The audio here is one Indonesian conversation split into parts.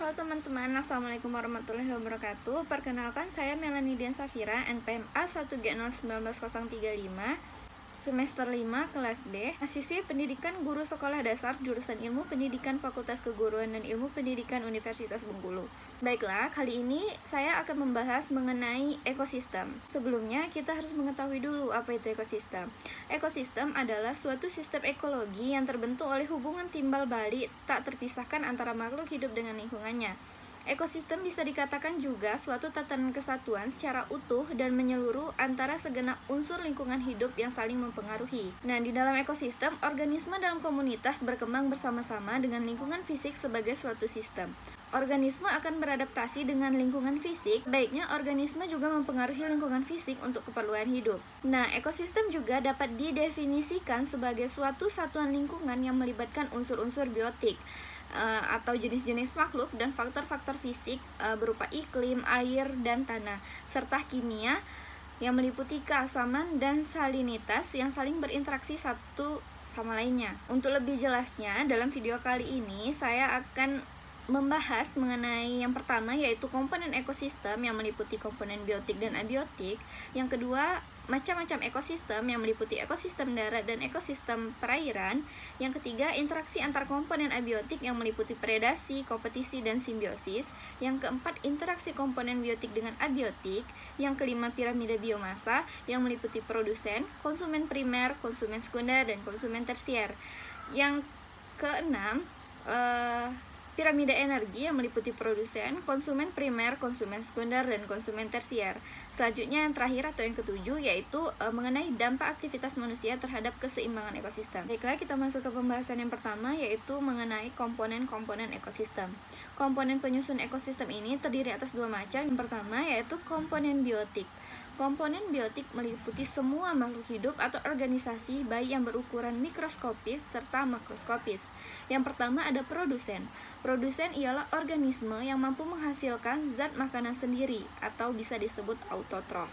Halo teman-teman, Assalamualaikum warahmatullahi wabarakatuh. Perkenalkan, saya Melanie Dian Safira, NPM A1G0190035, semester 5, kelas B, mahasiswi pendidikan guru sekolah dasar, jurusan ilmu pendidikan Fakultas Keguruan dan Ilmu Pendidikan Universitas Bengkulu. Baiklah, kali ini saya akan membahas mengenai ekosistem. Sebelumnya, kita harus mengetahui dulu apa itu ekosistem. Ekosistem adalah suatu sistem ekologi yang terbentuk oleh hubungan timbal balik tak terpisahkan antara makhluk hidup dengan lingkungannya. Ekosistem bisa dikatakan juga suatu tatanan kesatuan secara utuh dan menyeluruh antara segenap unsur lingkungan hidup yang saling mempengaruhi. Nah, di dalam ekosistem, organisme dalam komunitas berkembang bersama-sama dengan lingkungan fisik sebagai suatu sistem. Organisme akan beradaptasi dengan lingkungan fisik, baiknya organisme juga mempengaruhi lingkungan fisik untuk keperluan hidup. Nah, ekosistem juga dapat didefinisikan sebagai suatu satuan lingkungan yang melibatkan unsur-unsur biotik atau jenis-jenis makhluk dan faktor-faktor fisik berupa iklim, air, dan tanah, serta kimia yang meliputi keasaman dan salinitas yang saling berinteraksi satu sama lainnya. Untuk lebih jelasnya, dalam video kali ini saya akan membahas mengenai yang pertama, yaitu komponen ekosistem yang meliputi komponen biotik dan abiotik. Yang kedua, macam-macam ekosistem yang meliputi ekosistem darat dan ekosistem perairan. Yang ketiga, interaksi antar komponen abiotik yang meliputi predasi, kompetisi, dan simbiosis. Yang keempat, interaksi komponen biotik dengan abiotik. Yang kelima, piramida biomasa yang meliputi produsen, konsumen primer, konsumen sekunder, dan konsumen tersier. Yang keenam, piramida energi yang meliputi produsen, konsumen primer, konsumen sekunder, dan konsumen tersier. Selanjutnya yang terakhir atau yang ketujuh, yaitu mengenai dampak aktivitas manusia terhadap keseimbangan ekosistem. Baiklah, kita masuk ke pembahasan yang pertama, yaitu mengenai komponen-komponen ekosistem. Komponen penyusun ekosistem ini terdiri atas dua macam. Yang pertama yaitu komponen biotik. Komponen biotik meliputi semua makhluk hidup atau organisasi baik yang berukuran mikroskopis serta makroskopis. Yang pertama ada produsen. Produsen ialah organisme yang mampu menghasilkan zat makanan sendiri atau bisa disebut autotrof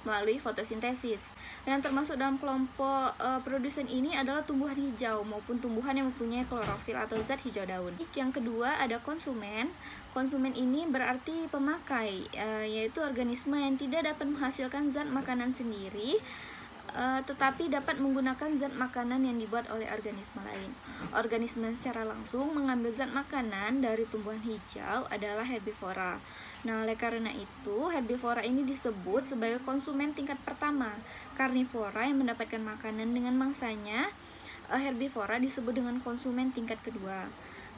melalui fotosintesis. Yang termasuk dalam kelompok produsen ini adalah tumbuhan hijau maupun tumbuhan yang mempunyai klorofil atau zat hijau daun. Yang kedua ada konsumen. Konsumen ini berarti pemakai, yaitu organisme yang tidak dapat menghasilkan zat makanan sendiri, tetapi dapat menggunakan zat makanan yang dibuat oleh organisme lain. Organisme secara langsung mengambil zat makanan dari tumbuhan hijau adalah herbivora. Nah, oleh karena itu, herbivora ini disebut sebagai konsumen tingkat pertama. Karnivora yang mendapatkan makanan dengan mangsanya, herbivora disebut dengan konsumen tingkat kedua.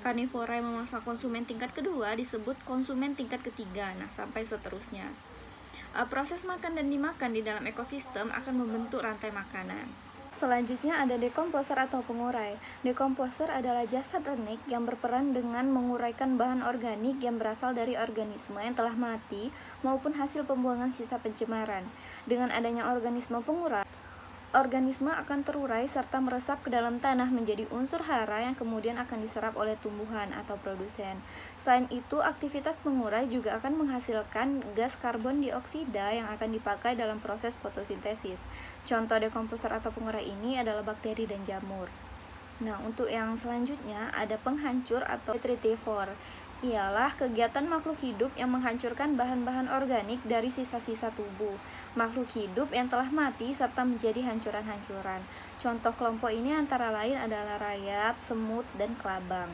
Karnivora yang memangsa konsumen tingkat kedua disebut konsumen tingkat ketiga. Nah, sampai seterusnya. Proses makan dan dimakan di dalam ekosistem akan membentuk rantai makanan. Selanjutnya ada dekomposer atau pengurai. Dekomposer adalah jasad renik yang berperan dengan menguraikan bahan organik yang berasal dari organisme yang telah mati maupun hasil pembuangan sisa pencemaran. Dengan adanya organisme pengurai, organisme akan terurai serta meresap ke dalam tanah menjadi unsur hara yang kemudian akan diserap oleh tumbuhan atau produsen. Selain itu, aktivitas pengurai juga akan menghasilkan gas karbon dioksida yang akan dipakai dalam proses fotosintesis. Contoh dekomposer atau pengurai ini adalah bakteri dan jamur. Nah, untuk yang selanjutnya ada penghancur atau detritivore. Ialah kegiatan makhluk hidup yang menghancurkan bahan-bahan organik dari sisa-sisa tubuh makhluk hidup yang telah mati serta menjadi hancuran-hancuran. Contoh kelompok ini antara lain adalah rayap, semut, dan kelabang.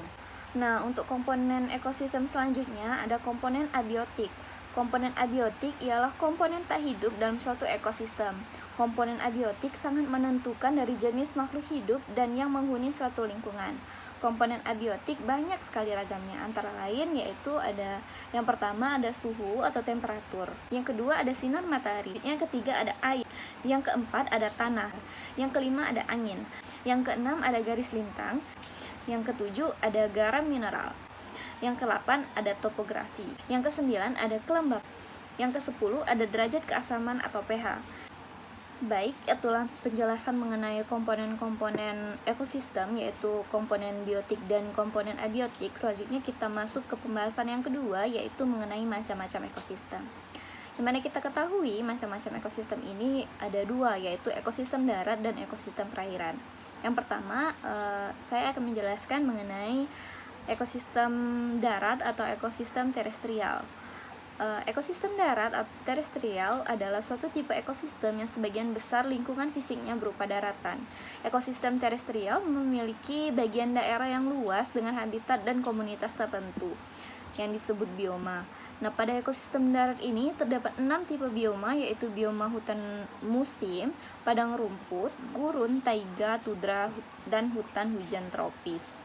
Nah, untuk komponen ekosistem selanjutnya ada komponen abiotik. Komponen abiotik ialah komponen tak hidup dalam suatu ekosistem. Komponen abiotik sangat menentukan dari jenis makhluk hidup dan yang menghuni suatu lingkungan. Komponen abiotik banyak sekali ragamnya, antara lain yaitu ada yang pertama ada suhu atau temperatur, yang kedua ada sinar matahari, yang ketiga ada air, yang keempat ada tanah, yang kelima ada angin, yang keenam ada garis lintang, yang ketujuh ada garam mineral, yang kedelapan ada topografi, yang kesembilan ada kelembapan, yang kesepuluh ada derajat keasaman atau pH. Baik, itulah penjelasan mengenai komponen-komponen ekosistem, yaitu komponen biotik dan komponen abiotik. Selanjutnya kita masuk ke pembahasan yang kedua, yaitu mengenai macam-macam ekosistem. Dimana kita ketahui macam-macam ekosistem ini ada dua, yaitu ekosistem darat dan ekosistem perairan. Yang pertama, saya akan menjelaskan mengenai ekosistem darat atau ekosistem terestrial. Ekosistem darat atau terestrial adalah suatu tipe ekosistem yang sebagian besar lingkungan fisiknya berupa daratan. Ekosistem terestrial memiliki bagian daerah yang luas dengan habitat dan komunitas tertentu yang disebut bioma. Nah, pada ekosistem darat ini terdapat 6 tipe bioma, yaitu bioma hutan musim, padang rumput, gurun, taiga, tundra, dan hutan hujan tropis.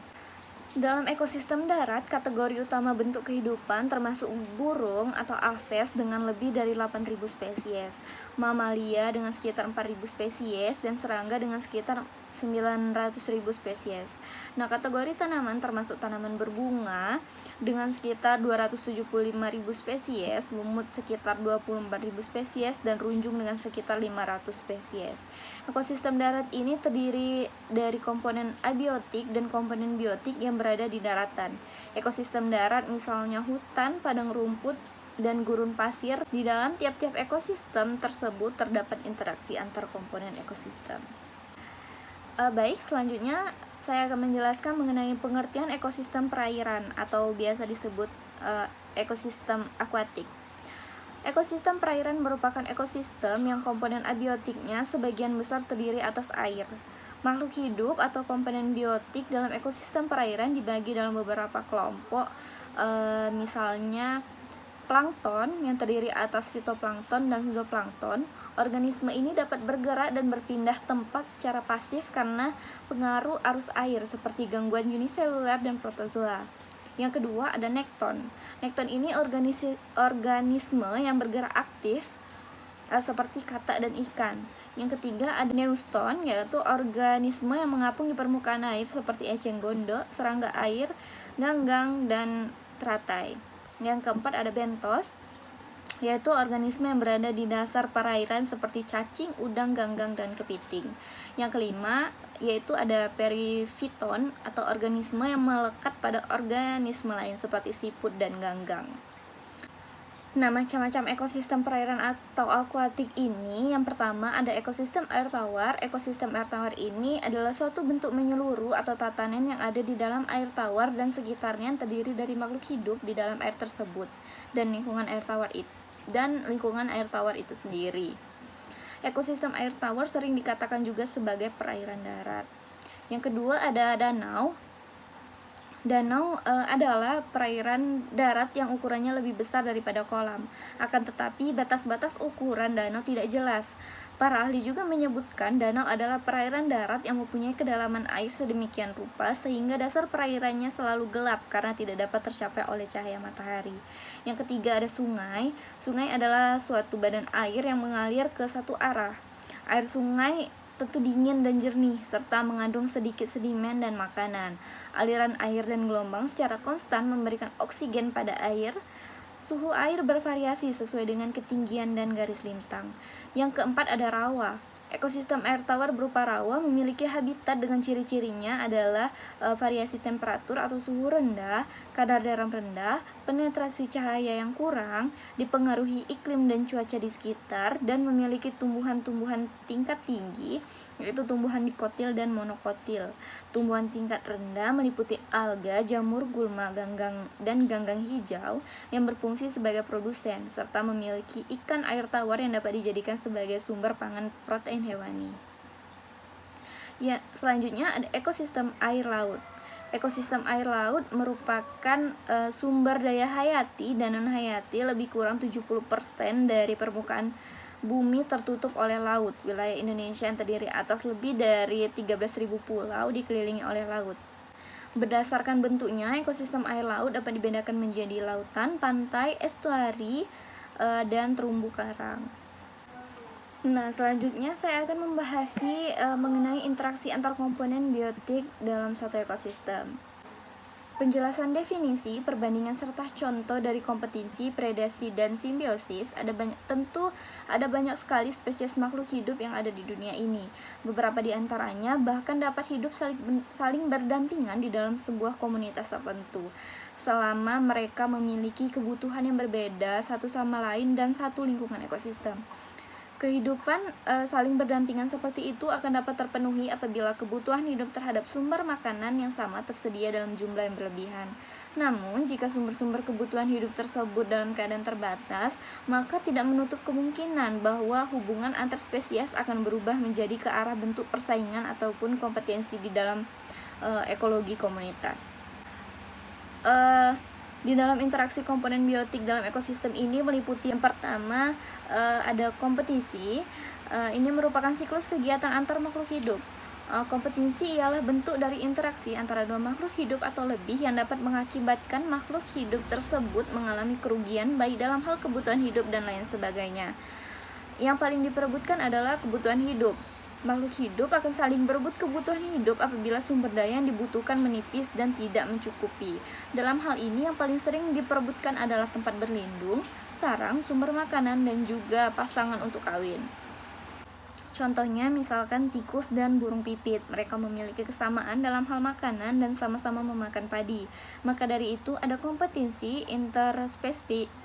Dalam ekosistem darat, kategori utama bentuk kehidupan termasuk burung atau aves dengan lebih dari 8.000 spesies, mamalia dengan sekitar 4.000 spesies, dan serangga dengan sekitar 900.000 spesies. Nah, kategori tanaman termasuk tanaman berbunga dengan sekitar 275.000 spesies, lumut sekitar 24.000 spesies, dan runjung dengan sekitar 500 spesies. Ekosistem darat ini terdiri dari komponen abiotik dan komponen biotik yang berada di daratan. Ekosistem darat misalnya hutan, padang rumput, dan gurun pasir. Di dalam tiap-tiap ekosistem tersebut terdapat interaksi antar komponen ekosistem. Baik, selanjutnya saya akan menjelaskan mengenai pengertian ekosistem perairan atau biasa disebut ekosistem akuatik. Ekosistem perairan merupakan ekosistem yang komponen abiotiknya sebagian besar terdiri atas air. Makhluk hidup atau komponen biotik dalam ekosistem perairan dibagi dalam beberapa kelompok, misalnya plankton yang terdiri atas fitoplankton dan zooplankton. Organisme ini dapat bergerak dan berpindah tempat secara pasif karena pengaruh arus air seperti gangguan uniseluler dan protozoa. Yang kedua ada nekton. Nekton ini organisme yang bergerak aktif seperti katak dan ikan. Yang ketiga ada neuston, yaitu organisme yang mengapung di permukaan air seperti eceng gondok, serangga air, ganggang, dan teratai. Yang keempat ada bentos, yaitu organisme yang berada di dasar perairan seperti cacing, udang, ganggang, dan kepiting. Yang kelima yaitu ada perifiton atau organisme yang melekat pada organisme lain seperti siput dan ganggang. Nah, macam-macam ekosistem perairan atau akuatik ini, yang pertama ada ekosistem air tawar. Ekosistem air tawar ini adalah suatu bentuk menyeluruh atau tatanan yang ada di dalam air tawar dan sekitarnya yang terdiri dari makhluk hidup di dalam air tersebut dan lingkungan air tawar itu sendiri. Ekosistem air tawar sering dikatakan juga sebagai perairan darat. Yang kedua ada danau. Danau adalah perairan darat yang ukurannya lebih besar daripada kolam. Akan tetapi batas-batas ukuran danau tidak jelas. Para ahli juga menyebutkan danau adalah perairan darat yang mempunyai kedalaman air sedemikian rupa sehingga dasar perairannya selalu gelap karena tidak dapat tercapai oleh cahaya matahari. Yang ketiga ada sungai. Sungai adalah suatu badan air yang mengalir ke satu arah. Air sungai tentu dingin dan jernih, serta mengandung sedikit sedimen dan makanan. Aliran air dan gelombang secara konstan memberikan oksigen pada air. Suhu air bervariasi sesuai dengan ketinggian dan garis lintang. Yang keempat ada rawa. Ekosistem air tawar berupa rawa memiliki habitat dengan ciri-cirinya adalah variasi temperatur atau suhu rendah, kadar garam rendah, penetrasi cahaya yang kurang, dipengaruhi iklim dan cuaca di sekitar, dan memiliki tumbuhan-tumbuhan tingkat tinggi, yaitu tumbuhan dikotil dan monokotil. Tumbuhan tingkat rendah meliputi alga, jamur, gulma, ganggang, dan ganggang hijau yang berfungsi sebagai produsen, serta memiliki ikan air tawar yang dapat dijadikan sebagai sumber pangan protein hewani. Ya, selanjutnya ada ekosistem air laut. Ekosistem air laut merupakan sumber daya hayati dan non-hayati lebih kurang 70% dari permukaan bumi tertutup oleh laut. Wilayah Indonesia yang terdiri atas lebih dari 13.000 pulau dikelilingi oleh laut. Berdasarkan bentuknya, ekosistem air laut dapat dibedakan menjadi lautan, pantai, estuari, dan terumbu karang. Nah, selanjutnya saya akan membahas mengenai interaksi antar komponen biotik dalam suatu ekosistem. Penjelasan definisi, perbandingan serta contoh dari kompetisi, predasi, dan simbiosis. Tentu ada banyak sekali spesies makhluk hidup yang ada di dunia ini. Beberapa di antaranya bahkan dapat hidup saling berdampingan di dalam sebuah komunitas tertentu, selama mereka memiliki kebutuhan yang berbeda satu sama lain dan satu lingkungan ekosistem. Kehidupan saling berdampingan seperti itu akan dapat terpenuhi apabila kebutuhan hidup terhadap sumber makanan yang sama tersedia dalam jumlah yang berlebihan. Namun, jika sumber-sumber kebutuhan hidup tersebut dalam keadaan terbatas, maka tidak menutup kemungkinan bahwa hubungan antar spesies akan berubah menjadi ke arah bentuk persaingan ataupun kompetensi di dalam ekologi komunitas. Di dalam interaksi komponen biotik dalam ekosistem ini meliputi yang pertama ada kompetisi. Ini merupakan siklus kegiatan antar makhluk hidup. Kompetisi ialah bentuk dari interaksi antara dua makhluk hidup atau lebih yang dapat mengakibatkan makhluk hidup tersebut mengalami kerugian baik dalam hal kebutuhan hidup dan lain sebagainya. Yang paling diperebutkan adalah kebutuhan hidup. Makhluk hidup akan saling berebut kebutuhan hidup apabila sumber daya yang dibutuhkan menipis dan tidak mencukupi. Dalam hal ini yang paling sering diperebutkan adalah tempat berlindung, sarang, sumber makanan, dan juga pasangan untuk kawin. Contohnya misalkan tikus dan burung pipit, mereka memiliki kesamaan dalam hal makanan dan sama-sama memakan padi. Maka dari itu ada kompetisi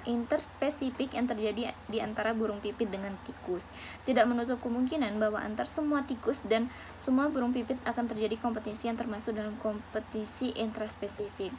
interspesifik yang terjadi di antara burung pipit dengan tikus. Tidak menutup kemungkinan bahwa antar semua tikus dan semua burung pipit akan terjadi kompetisi yang termasuk dalam kompetisi intraspesifik.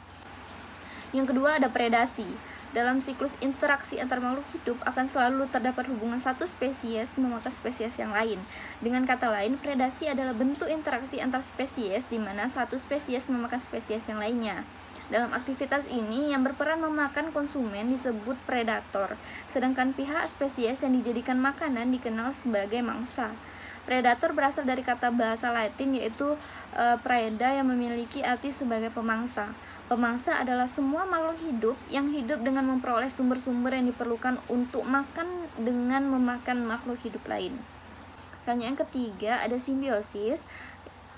Yang kedua ada predasi. Dalam siklus interaksi antar makhluk hidup akan selalu terdapat hubungan satu spesies memakan spesies yang lain. Dengan kata lain, predasi adalah bentuk interaksi antar spesies di mana satu spesies memakan spesies yang lainnya. Dalam aktivitas ini, yang berperan memakan konsumen disebut predator, sedangkan pihak spesies yang dijadikan makanan dikenal sebagai mangsa. Predator berasal dari kata bahasa Latin yaitu praeda yang memiliki arti sebagai pemangsa. Pemangsa adalah semua makhluk hidup yang hidup dengan memperoleh sumber-sumber yang diperlukan untuk makan dengan memakan makhluk hidup lain. Selanjutnya yang ketiga ada simbiosis.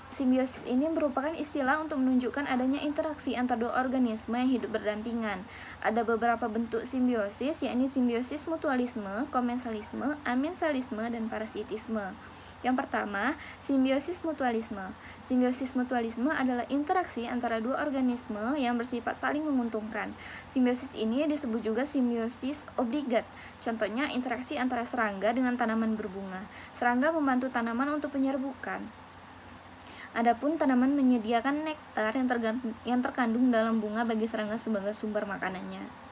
Simbiosis ini merupakan istilah untuk menunjukkan adanya interaksi antara dua organisme yang hidup berdampingan. Ada beberapa bentuk simbiosis, yakni simbiosis mutualisme, komensalisme, amensalisme, dan parasitisme. Yang pertama, simbiosis mutualisme. Simbiosis mutualisme adalah interaksi antara dua organisme yang bersifat saling menguntungkan. Simbiosis ini disebut juga simbiosis obligat. Contohnya, interaksi antara serangga dengan tanaman berbunga. Serangga membantu tanaman untuk penyerbukan. Adapun tanaman menyediakan nektar yang terkandung dalam bunga bagi serangga sebagai sumber makanannya.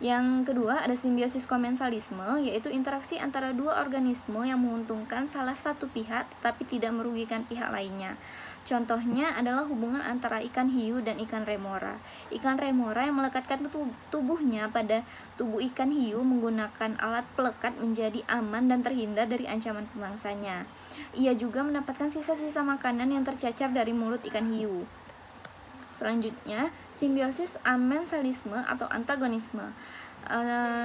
Yang kedua ada simbiosis komensalisme, yaitu interaksi antara dua organisme yang menguntungkan salah satu pihak tetapi tidak merugikan pihak lainnya. Contohnya adalah hubungan antara ikan hiu dan ikan remora. Ikan remora yang melekatkan tubuhnya pada tubuh ikan hiu menggunakan alat pelekat menjadi aman dan terhindar dari ancaman pemangsanya. Ia juga mendapatkan sisa-sisa makanan yang tercacar dari mulut ikan hiu. Selanjutnya, simbiosis amensalisme atau antagonisme.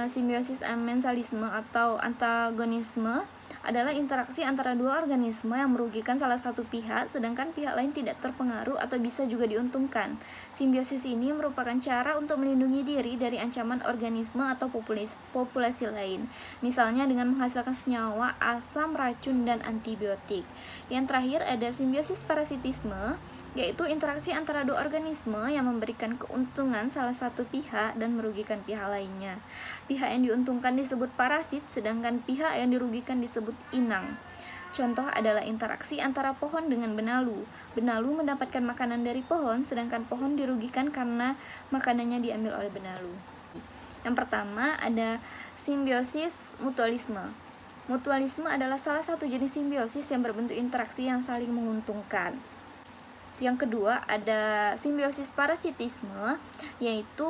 Simbiosis amensalisme atau antagonisme adalah interaksi antara dua organisme yang merugikan salah satu pihak, sedangkan pihak lain tidak terpengaruh atau bisa juga diuntungkan. Simbiosis ini merupakan cara untuk melindungi diri dari ancaman organisme atau populasi lain, misalnya dengan menghasilkan senyawa, asam, racun, dan antibiotik. Yang terakhir ada simbiosis parasitisme, yaitu interaksi antara dua organisme yang memberikan keuntungan salah satu pihak dan merugikan pihak lainnya. Pihak yang diuntungkan disebut parasit, sedangkan pihak yang dirugikan disebut inang. Contoh adalah interaksi antara pohon dengan benalu. Benalu mendapatkan makanan dari pohon, sedangkan pohon dirugikan karena makanannya diambil oleh benalu. Yang pertama ada simbiosis mutualisme. Mutualisme adalah salah satu jenis simbiosis yang berbentuk interaksi yang saling menguntungkan. Yang kedua ada simbiosis parasitisme, yaitu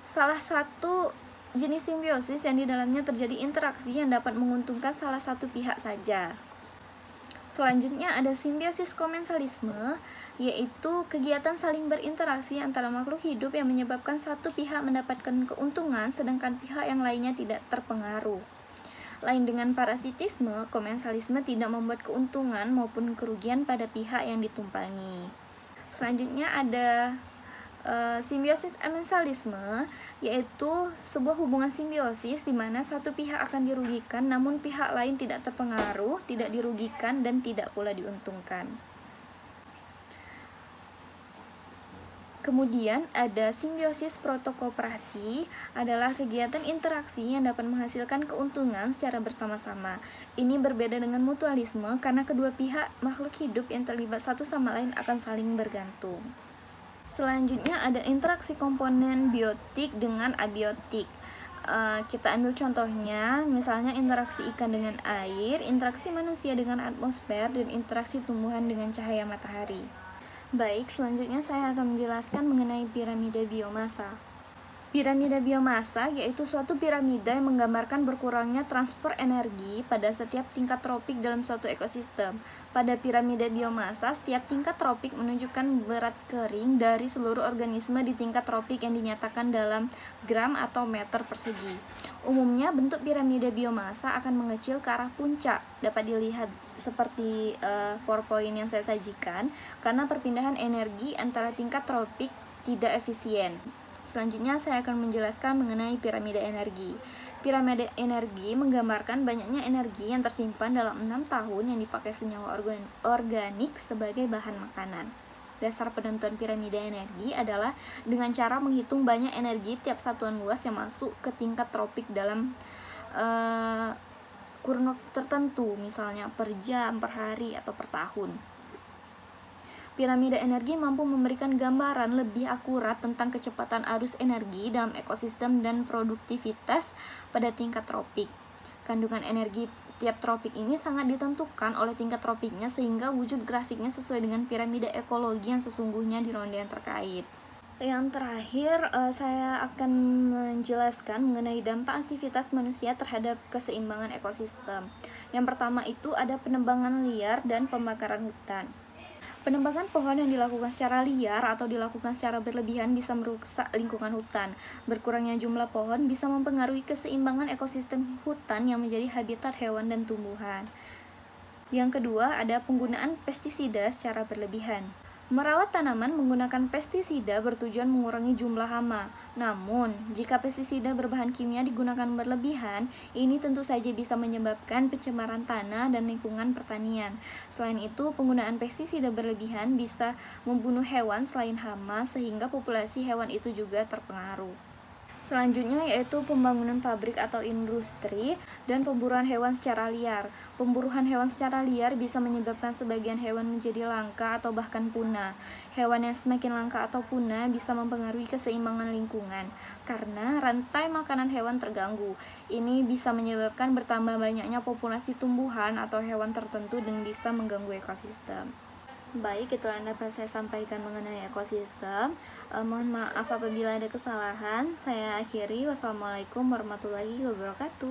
salah satu jenis simbiosis yang di dalamnya terjadi interaksi yang dapat menguntungkan salah satu pihak saja. Selanjutnya ada simbiosis komensalisme, yaitu kegiatan saling berinteraksi antara makhluk hidup yang menyebabkan satu pihak mendapatkan keuntungan sedangkan pihak yang lainnya tidak terpengaruh. Lain dengan parasitisme, komensalisme tidak membuat keuntungan maupun kerugian pada pihak yang ditumpangi. Selanjutnya ada simbiosis amensalisme, yaitu sebuah hubungan simbiosis di mana satu pihak akan dirugikan namun pihak lain tidak terpengaruh, tidak dirugikan, dan tidak pula diuntungkan. Kemudian ada simbiosis protokooperasi, adalah kegiatan interaksi yang dapat menghasilkan keuntungan secara bersama-sama. Ini berbeda dengan mutualisme karena kedua pihak makhluk hidup yang terlibat satu sama lain akan saling bergantung. Selanjutnya ada interaksi komponen biotik dengan abiotik. Kita ambil contohnya, misalnya interaksi ikan dengan air, interaksi manusia dengan atmosfer, dan interaksi tumbuhan dengan cahaya matahari. Baik, selanjutnya saya akan menjelaskan mengenai piramida biomassa. Piramida biomassa yaitu suatu piramida yang menggambarkan berkurangnya transfer energi pada setiap tingkat tropik dalam suatu ekosistem. Pada piramida biomassa, setiap tingkat tropik menunjukkan berat kering dari seluruh organisme di tingkat tropik yang dinyatakan dalam gram atau meter persegi. Umumnya, bentuk piramida biomassa akan mengecil ke arah puncak. Dapat dilihat seperti PowerPoint yang saya sajikan, karena perpindahan energi antara tingkat tropik tidak efisien. Selanjutnya saya akan menjelaskan mengenai piramida energi. Piramida energi menggambarkan banyaknya energi yang tersimpan dalam 6 tahun yang dipakai senyawa organik sebagai bahan makanan. Dasar penentuan piramida energi adalah dengan cara menghitung banyak energi tiap satuan luas yang masuk ke tingkat tropik dalam kurun tertentu, misalnya per jam, per hari, atau per tahun. Piramida energi mampu memberikan gambaran lebih akurat tentang kecepatan arus energi dalam ekosistem dan produktivitas pada tingkat tropik. Kandungan energi tiap tropik ini sangat ditentukan oleh tingkat tropiknya, sehingga wujud grafiknya sesuai dengan piramida ekologi yang sesungguhnya di ronde yang terkait. Yang terakhir, saya akan menjelaskan mengenai dampak aktivitas manusia terhadap keseimbangan ekosistem. Yang pertama itu ada penebangan liar dan pembakaran hutan. Penebangan pohon yang dilakukan secara liar atau dilakukan secara berlebihan bisa merusak lingkungan hutan. Berkurangnya jumlah pohon bisa mempengaruhi keseimbangan ekosistem hutan yang menjadi habitat hewan dan tumbuhan. Yang kedua, ada penggunaan pestisida secara berlebihan. Merawat tanaman menggunakan pestisida bertujuan mengurangi jumlah hama. Namun, jika pestisida berbahan kimia digunakan berlebihan, ini tentu saja bisa menyebabkan pencemaran tanah dan lingkungan pertanian. Selain itu, penggunaan pestisida berlebihan bisa membunuh hewan selain hama, sehingga populasi hewan itu juga terpengaruh. Selanjutnya yaitu pembangunan pabrik atau industri dan pemburuan hewan secara liar. Pemburuan hewan secara liar bisa menyebabkan sebagian hewan menjadi langka atau bahkan punah. Hewan yang semakin langka atau punah bisa mempengaruhi keseimbangan lingkungan karena rantai makanan hewan terganggu. Ini bisa menyebabkan bertambah banyaknya populasi tumbuhan atau hewan tertentu dan bisa mengganggu ekosistem. Baik, itulah yang dapat saya sampaikan mengenai ekosistem. Mohon maaf apabila ada kesalahan. Saya akhiri. Wassalamualaikum warahmatullahi wabarakatuh.